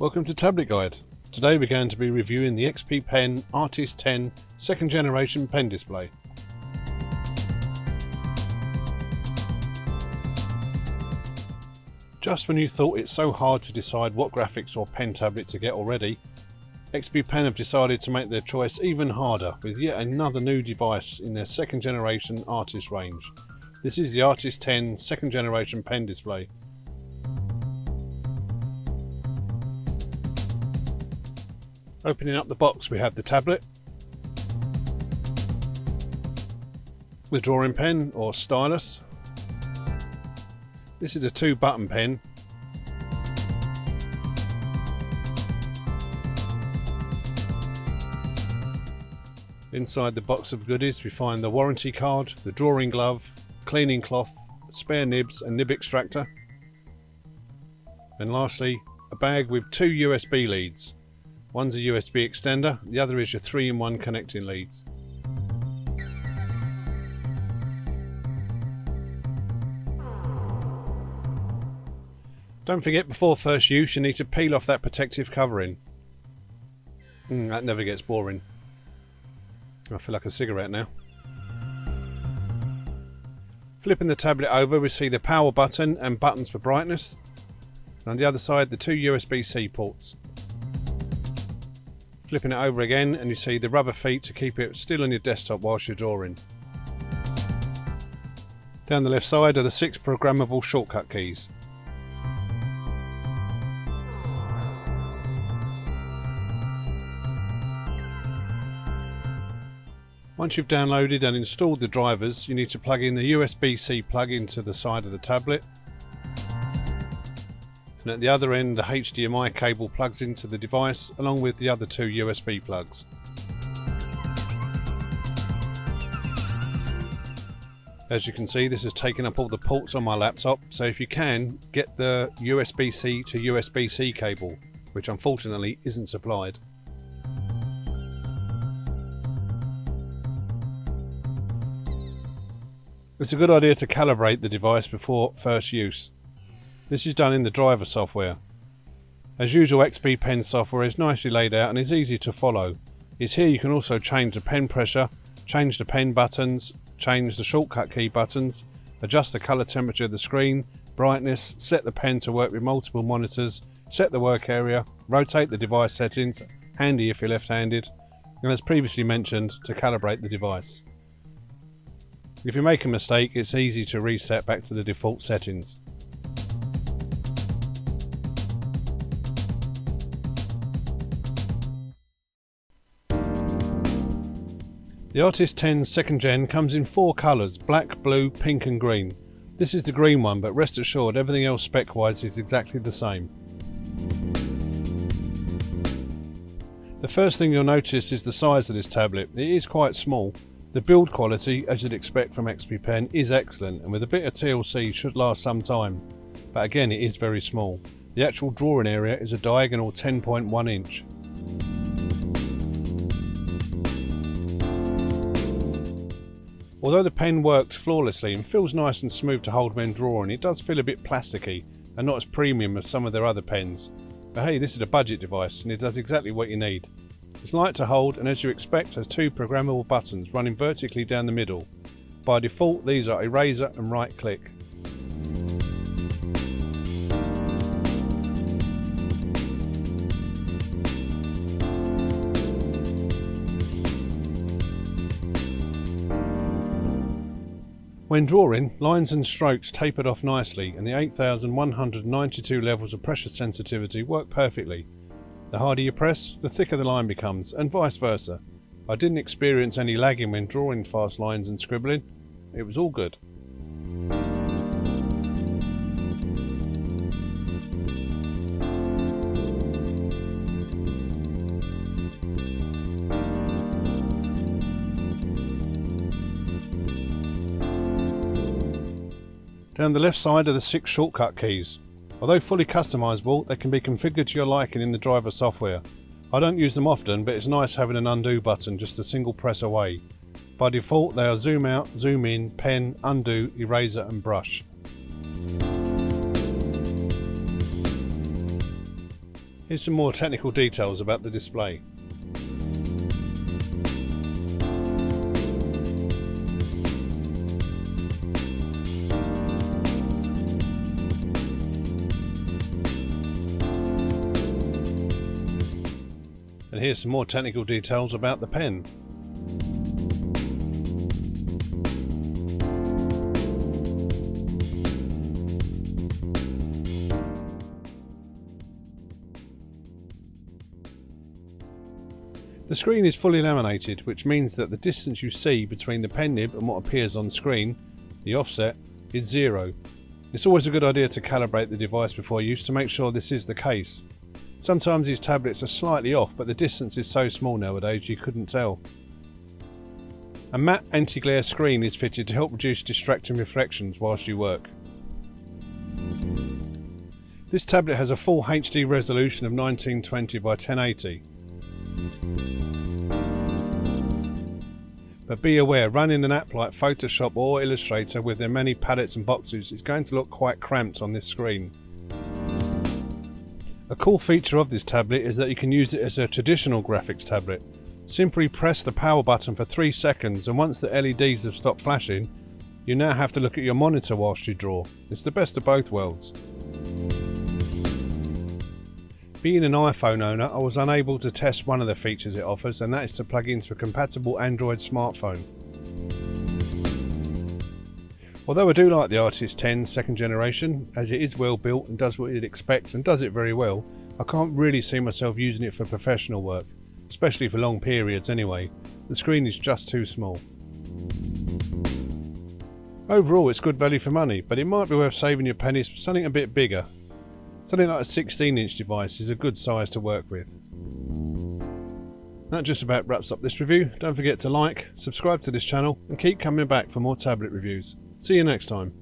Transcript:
Welcome to Tablet Guide. Today we're going to be reviewing the XP Pen Artist 10 second generation pen display. Just when you thought it's so hard to decide what graphics or pen tablet to get already, XP Pen have decided to make their choice even harder with yet another new device in their second generation Artist range. This is the Artist 10 second generation pen display. Opening up the box, we have the tablet with drawing pen or stylus. This is a 2-button pen. Inside the box of goodies we find the warranty card, the drawing glove, cleaning cloth, spare nibs and nib extractor, and lastly a bag with 2 USB leads. One's a USB extender, the other is your 3-in-1 connecting leads. Don't forget, before first use you need to peel off that protective covering. That never gets boring. I feel like a cigarette now. Flipping the tablet over, we see the power button and buttons for brightness, and on the other side the 2 USB-C ports. Flipping it over again and you see the rubber feet to keep it still on your desktop whilst you're drawing. Down the left side are the 6 programmable shortcut keys. Once you've downloaded and installed the drivers, you need to plug in the USB-C plug into the side of the tablet. And at the other end the HDMI cable plugs into the device along with the other 2 USB plugs. As you can see, this has taken up all the ports on my laptop, so if you can, get the USB-C to USB-C cable, which unfortunately isn't supplied. It's a good idea to calibrate the device before first use. This is done in the driver software. As usual, XP Pen software is nicely laid out and is easy to follow. It's here you can also change the pen pressure, change the pen buttons, change the shortcut key buttons, adjust the colour temperature of the screen, brightness, set the pen to work with multiple monitors, set the work area, rotate the device settings, handy if you're left-handed, and as previously mentioned, to calibrate the device. If you make a mistake, it's easy to reset back to the default settings. The Artist 10 2nd Gen comes in 4 colours, black, blue, pink and green. This is the green one, but rest assured everything else spec-wise is exactly the same. The first thing you'll notice is the size of this tablet. It is quite small. The build quality, as you'd expect from XP Pen, is excellent and with a bit of TLC should last some time. But again, it is very small. The actual drawing area is a diagonal 10.1 inch. Although the pen works flawlessly and feels nice and smooth to hold when drawing, it does feel a bit plasticky and not as premium as some of their other pens. But hey, this is a budget device and it does exactly what you need. It's light to hold and, as you expect, has 2 programmable buttons running vertically down the middle. By default these are eraser and right click. When drawing, lines and strokes tapered off nicely and the 8192 levels of pressure sensitivity work perfectly. The harder you press, the thicker the line becomes, and vice versa. I didn't experience any lagging when drawing fast lines and scribbling. It was all good. Down the left side are the 6 shortcut keys. Although fully customizable, they can be configured to your liking in the driver software. I don't use them often, but it's nice having an undo button just a single press away. By default they are zoom out, zoom in, pen, undo, eraser and brush. Here's some more technical details about the display. And here's some more technical details about the pen. The screen is fully laminated, which means that the distance you see between the pen nib and what appears on screen, the offset, is 0. It's always a good idea to calibrate the device before use to make sure this is the case. Sometimes these tablets are slightly off, but the distance is so small nowadays you couldn't tell. A matte anti-glare screen is fitted to help reduce distracting reflections whilst you work. This tablet has a full HD resolution of 1920 by 1080. But be aware, running an app like Photoshop or Illustrator with their many palettes and boxes is going to look quite cramped on this screen. A cool feature of this tablet is that you can use it as a traditional graphics tablet. Simply press the power button for 3 seconds, and once the LEDs have stopped flashing, you now have to look at your monitor whilst you draw. It's the best of both worlds. Being an iPhone owner, I was unable to test one of the features it offers, and that is to plug into a compatible Android smartphone. Although I do like the Artist 10 second generation, as it is well built and does what you'd expect and does it very well, I can't really see myself using it for professional work, especially for long periods anyway. The screen is just too small. Overall it's good value for money, but it might be worth saving your pennies for something a bit bigger. Something like a 16-inch device is a good size to work with. That just about wraps up this review. Don't forget to like, subscribe to this channel and keep coming back for more tablet reviews. See you next time.